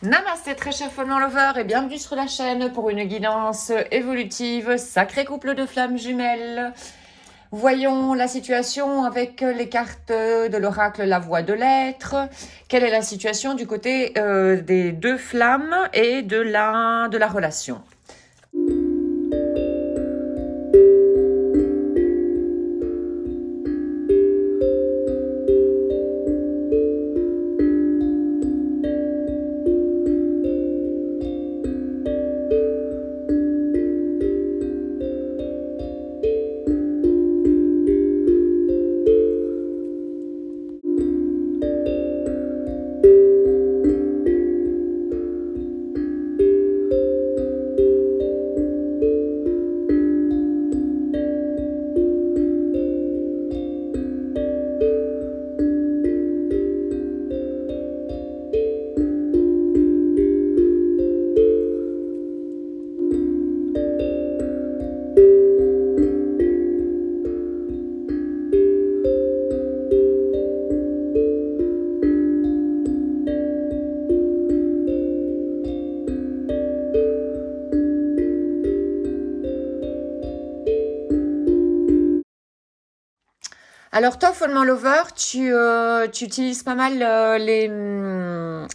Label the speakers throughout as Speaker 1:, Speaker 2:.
Speaker 1: Namasté très cher Follement Lover et bienvenue sur la chaîne pour une guidance évolutive sacré couple de flammes jumelles. Voyons la situation avec les cartes de l'oracle La Voix de l'Être. Quelle est la situation du côté des deux flammes et de la relation? Alors toi, Follement Lover, tu utilises pas mal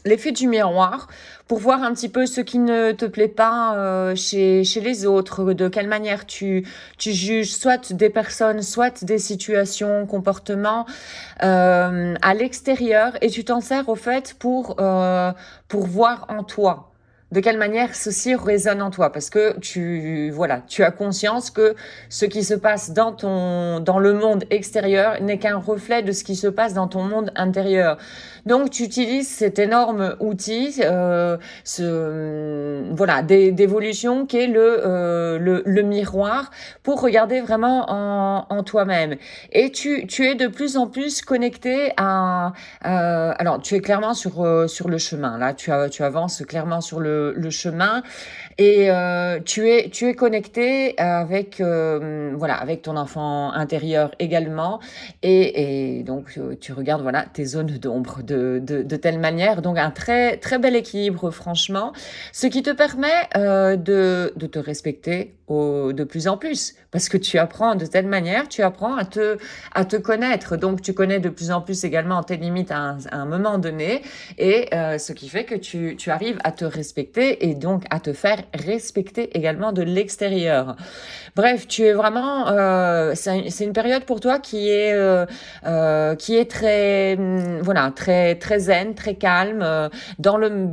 Speaker 1: l'effet du miroir pour voir un petit peu ce qui ne te plaît pas chez les autres, de quelle manière tu juges soit des personnes, soit des situations, comportements à l'extérieur, et tu t'en sers au fait pour voir en toi. De quelle manière ceci résonne en toi, parce que tu as conscience que ce qui se passe dans le monde extérieur n'est qu'un reflet de ce qui se passe dans ton monde intérieur. Donc tu utilises cet énorme outil, d'évolution qui est le miroir, pour regarder vraiment en toi-même. Et tu es de plus en plus connecté alors tu es clairement sur le chemin. Là, tu avances clairement sur le chemin, et tu es connecté avec ton enfant intérieur également, et donc tu regardes tes zones d'ombre de telle manière. Donc un très très bel équilibre, franchement, ce qui te permet de te respecter de plus en plus, parce que tu apprends de telle manière, tu apprends à te connaître. Donc tu connais de plus en plus également tes limites à un moment donné, et ce qui fait que tu arrives à te respecter, et donc à te faire respecter également de l'extérieur. Bref, tu es vraiment, c'est une période pour toi qui est très, très très zen, très calme, dans le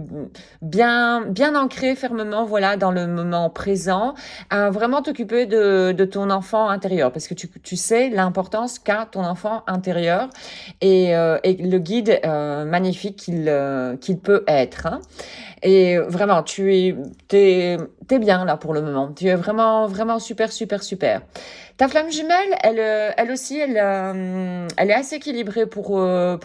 Speaker 1: bien ancré fermement, dans le moment présent, à vraiment t'occuper de ton enfant intérieur, parce que tu sais l'importance qu'a ton enfant intérieur, et le guide magnifique qu'il peut être, hein. Et vraiment, t'es bien là pour le moment. Tu es vraiment, vraiment super, super, super. Ta flamme jumelle, elle aussi, elle est assez équilibrée pour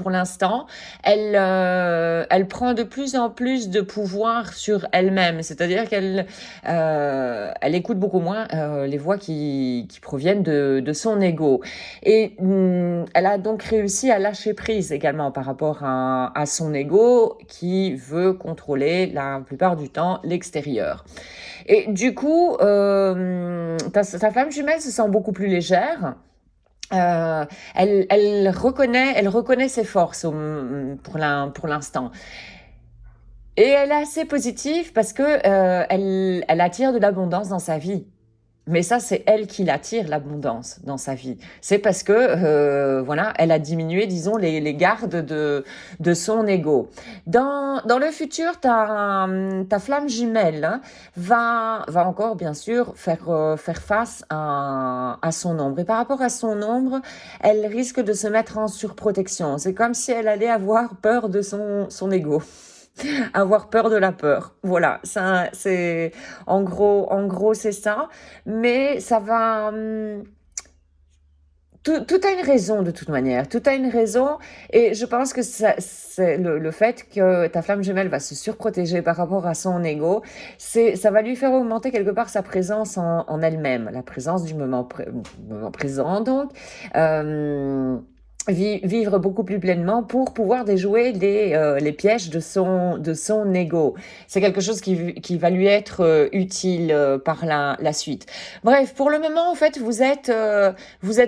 Speaker 1: l'instant. Elle prend de plus en plus de pouvoir sur elle-même. C'est-à-dire elle écoute beaucoup moins les voix qui proviennent de son ego. Et elle a donc réussi à lâcher prise également par rapport à son ego, qui veut contrôler la plupart du temps l'extérieur. Et du coup, ta flamme jumelle se sent beaucoup plus légère. Elle reconnaît ses forces pour l'instant. Et elle est assez positive, parce que elle attire de l'abondance dans sa vie. Mais ça, c'est elle qui l'attire, l'abondance, dans sa vie. C'est parce que, elle a diminué, disons, les gardes de son ego. Dans le futur, ta flamme jumelle, hein, va encore, bien sûr, faire face à son ombre. Et par rapport à son ombre, elle risque de se mettre en surprotection. C'est comme si elle allait avoir peur de son ego. Avoir peur de la peur. Voilà, ça, c'est en gros, c'est ça. Mais ça va. Tout a une raison, de toute manière. Tout a une raison, et je pense que c'est le fait que ta flamme jumelle va se surprotéger par rapport à son ego. Ça va lui faire augmenter quelque part sa présence en elle-même, la présence du moment présent, donc. vivre beaucoup plus pleinement pour pouvoir déjouer les pièges de son ego. C'est quelque chose qui va lui être utile par la suite. Bref, pour le moment, en fait, vous êtes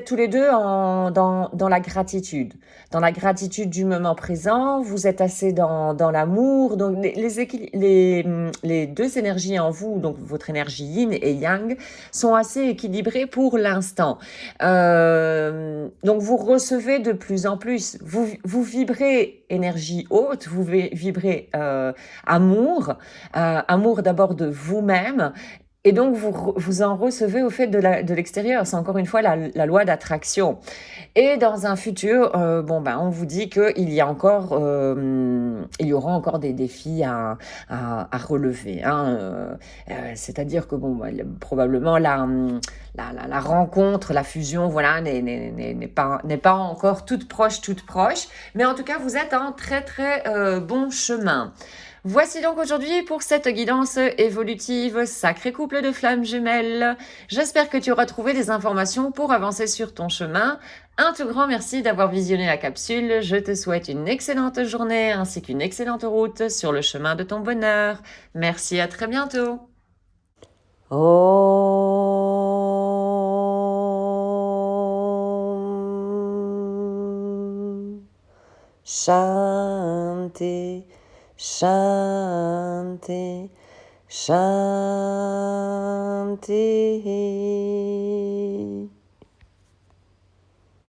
Speaker 1: tous les deux dans la gratitude. Dans la gratitude du moment présent, vous êtes assez dans l'amour. Donc, les deux énergies en vous, donc votre énergie yin et yang, sont assez équilibrées pour l'instant. Donc vous recevez de plus en plus. Vous vibrez énergie haute, vous vibrez amour, amour d'abord de vous-même. Et donc, vous en recevez au fait de l'extérieur. C'est encore une fois la loi d'attraction. Et dans un futur, bon ben, on vous dit il y aura encore des défis à relever. Hein, c'est-à-dire que bon, probablement la rencontre, la fusion, voilà, n'est pas encore toute proche. Mais en tout cas, vous êtes en très très bon chemin. Voici donc aujourd'hui pour cette guidance évolutive Sacré couple de flammes jumelles. J'espère que tu auras trouvé des informations pour avancer sur ton chemin. Un tout grand merci d'avoir visionné la capsule. Je te souhaite une excellente journée ainsi qu'une excellente route sur le chemin de ton bonheur. Merci, à très bientôt. Om Shanti Shanti Shanti.